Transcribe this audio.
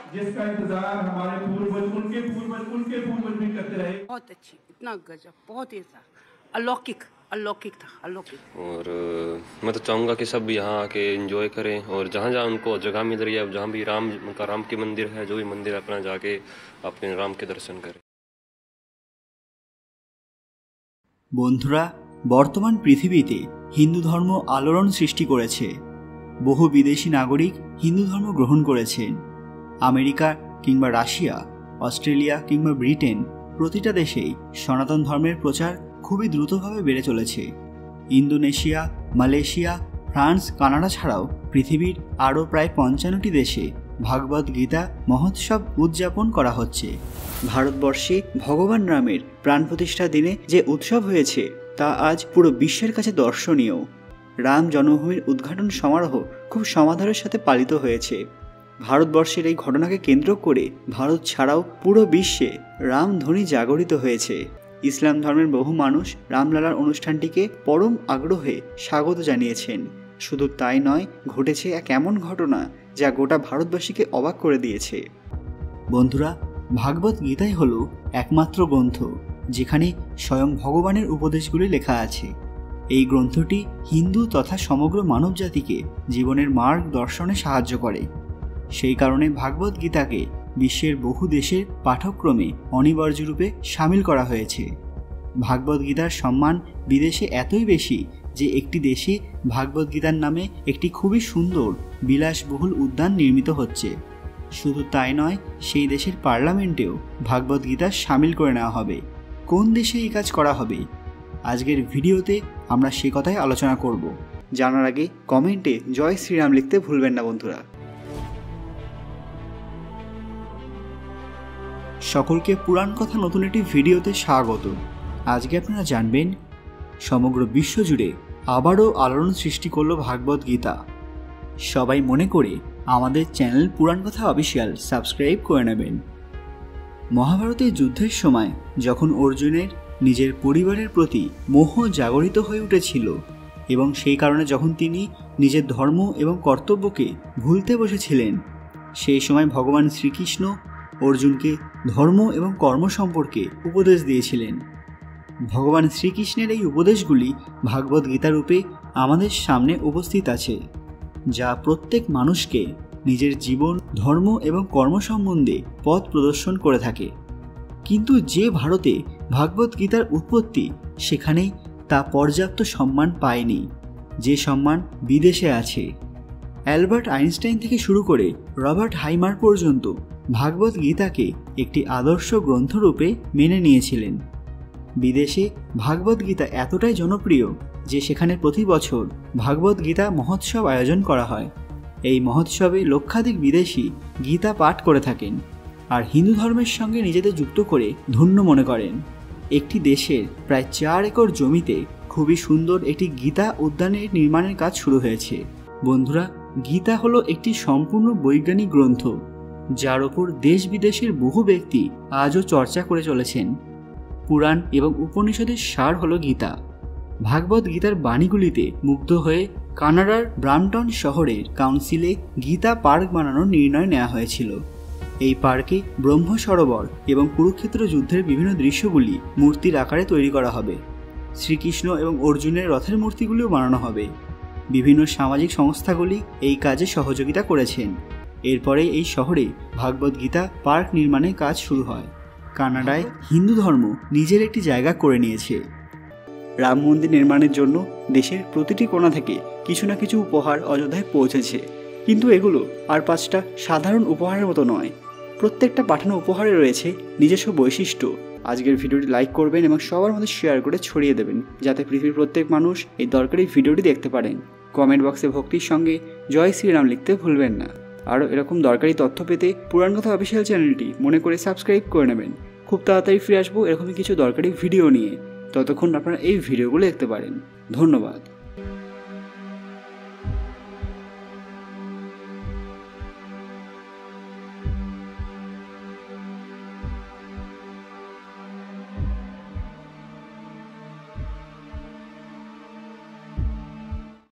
जिसका इंतजार हमारे पूर्वज उनके पूर्वज भी करते रहे। बहुत अच्छी, इतना गजब, बहुत ही अलौकिक था। और मैं तो चाहूँगा कि सब यहाँ आके एंजॉय करें, और जहाँ जहाँ उनको जगह मिल रही है, जहाँ भी राम के मंदिर है, जो भी मंदिर है, अपना जाके अपने राम के दर्शन करें। বন্ধুরা, বর্তমান পৃথিবীতে হিন্দু ধর্ম আলোড়ন সৃষ্টি করেছে। বহু বিদেশি নাগরিক হিন্দু ধর্ম গ্রহণ করেছেন। আমেরিকা কিংবা রাশিয়া, অস্ট্রেলিয়া কিংবা ব্রিটেন, প্রতিটা দেশেই সনাতন ধর্মের প্রচার খুবই দ্রুতভাবে বেড়ে চলেছে। ইন্দোনেশিয়া, মালয়েশিয়া, ফ্রান্স, কানাডা ছাড়াও পৃথিবীর আরও প্রায় ৫৫টি দেশে ভাগবত গীতা মহোৎসব উদযাপন করা হচ্ছে। ভারতবর্ষে ভগবান রামের প্রাণ প্রতিষ্ঠার দিনে যে উৎসব হয়েছে তা আজ পুরো বিশ্বের কাছে দর্শনীয়। রাম জন্মভূমির উদ্ঘাটন সমারোহ খুব সমাদরের সাথে পালিত হয়েছে। ভারতবর্ষের এই ঘটনাকে কেন্দ্র করে ভারত ছাড়াও পুরো বিশ্বে রামধ্বনি জাগরিত হয়েছে। ইসলাম ধর্মের বহু মানুষ রামলালার অনুষ্ঠানটিকে পরম আগ্রহে স্বাগত জানিয়েছেন। শুধু তাই নয়, ঘটেছে এক এমন ঘটনা যা গোটা ভারতবাসীকে অবাক করে দিয়েছে। বন্ধুরা, ভাগবত গীতাই হলো একমাত্র গ্রন্থ যেখানে স্বয়ং ভগবানের উপদেশগুলি লেখা আছে। এই গ্রন্থটি হিন্দু তথা সমগ্র মানবজাতিকে জীবনের মার্গ দর্শনে সাহায্য করে। সেই কারণে ভাগবত গীতাকে বিশ্বের বহু দেশের পাঠ্যক্রমে অনিবার্যরূপে সামিল করা হয়েছে। ভাগবত গীতার সম্মান বিদেশে এতই বেশি যে একটি দেশে ভাগবত গীতার নামে একটি খুবই সুন্দর বিলাসবহুল উদ্যান নির্মিত হচ্ছে। শুধু তাই নয়, সেই দেশের পার্লামেন্টেও ভাগবত গীতা সামিল করে নেওয়া হবে। কোন দেশে এই কাজ করা হবে? আজকের ভিডিওতে আমরা সে কথাই আলোচনা করব। জানার আগে কমেন্টে জয় শ্রীরাম লিখতে ভুলবেন না বন্ধুরা। সকলকে পুরাণ কথা নতুন একটি ভিডিওতে স্বাগত। আজকে আপনারা জানবেন সমগ্র বিশ্ব জুড়ে আবারও আলোড়ন সৃষ্টি করল ভাগবত গীতা। সবাই মনে করে আমাদের চ্যানেল পুরাণ কথা অফিসিয়াল সাবস্ক্রাইব করে নেবেন। মহাভারতের যুদ্ধের সময় যখন অর্জুনের নিজের পরিবারের প্রতি মোহ জাগরিত হয়ে উঠেছিল এবং সেই কারণে যখন তিনি নিজের ধর্ম এবং কর্তব্যকে ভুলতে বসেছিলেন, সেই সময় ভগবান শ্রীকৃষ্ণ অর্জুনকে ধর্ম এবং কর্ম সম্পর্কে উপদেশ দিয়েছিলেন। ভগবান শ্রীকৃষ্ণের এই উপদেশগুলি ভাগবত গীতা রূপে আমাদের সামনে উপস্থিত আছে, যা প্রত্যেক মানুষকে নিজের জীবন, ধর্ম এবং কর্ম সম্বন্ধে পথ প্রদর্শন করে থাকে। কিন্তু যে ভারতে ভাগবত গীতার উৎপত্তি, সেখানেই তা পর্যাপ্ত সম্মান পায়নি যে সম্মান বিদেশে আছে। অ্যালবার্ট আইনস্টাইন থেকে শুরু করে রবার্ট হাইমার পর্যন্ত ভাগবত গীতাকে একটি আদর্শ গ্রন্থরূপে মেনে নিয়েছিলেন। বিদেশে ভাগবত গীতা এতটাই জনপ্রিয় যে সেখানে প্রতি বছর ভাগবত গীতা মহোৎসব আয়োজন করা হয়। এই মহোৎসবে লক্ষাধিক বিদেশি গীতা পাঠ করে থাকেন আর হিন্দু ধর্মের সঙ্গে নিজেদের যুক্ত করে ধন্য মনে করেন। একটি দেশের প্রায় 4 একর জমিতে খুবই সুন্দর একটি গীতা উদ্যানের নির্মাণের কাজ শুরু হয়েছে। বন্ধুরা, গীতা হলো একটি সম্পূর্ণ বৈজ্ঞানিক গ্রন্থ যার ওপর দেশ বিদেশের বহু ব্যক্তি আজও চর্চা করে চলেছেন। পুরাণ এবং উপনিষদের সার হলো গীতা। ভাগবত গীতার বাণীগুলিতে মুগ্ধ হয়ে কানাডার ব্রাম্পটন শহরের কাউন্সিলে গীতা পার্ক বানানোর নির্ণয় নেওয়া হয়েছিল। এই পার্কে ব্রহ্ম সরোবর এবং কুরুক্ষেত্র যুদ্ধের বিভিন্ন দৃশ্যগুলি মূর্তির আকারে তৈরি করা হবে। শ্রীকৃষ্ণ এবং অর্জুনের রথের মূর্তিগুলিও বানানো হবে। বিভিন্ন সামাজিক সংস্থাগুলি এই কাজে সহযোগিতা করেছেন। এরপরে এই শহরে ভাগবত গীতা পার্ক নির্মাণের কাজ শুরু হয়। কানাডায় হিন্দু ধর্ম নিজের একটি জায়গা করে নিয়েছে। রাম মন্দির নির্মাণের জন্য দেশের প্রতিটি কোণা থেকে কিছু না কিছু উপহার অযোধ্যায় পৌঁছেছে, কিন্তু এগুলো আর 5টা সাধারণ উপহারের মতো নয়। প্রত্যেকটা পাঠানো উপহারে রয়েছে নিজস্ব বৈশিষ্ট্য। আজকের ভিডিওটি লাইক করবেন এবং সবার মধ্যে শেয়ার করে ছড়িয়ে দেবেন, যাতে পৃথিবীর প্রত্যেক মানুষ এই দরকারি ভিডিওটি দেখতে পারেন। কমেন্ট বক্সে ভক্তির সঙ্গে জয় শ্রীরাম লিখতে ভুলবেন না। আরও এরকম দরকারি তথ্য পেতে পুরাণ কথা অফিসিয়াল চ্যানেলটি মনে করে সাবস্ক্রাইব করে নেবেন। খুব তাড়াতাড়ি ফিরে আসবো এরকমই কিছু দরকারি ভিডিও নিয়ে। ততক্ষণ আপনারা এই ভিডিওগুলো দেখতে পারেন। ধন্যবাদ।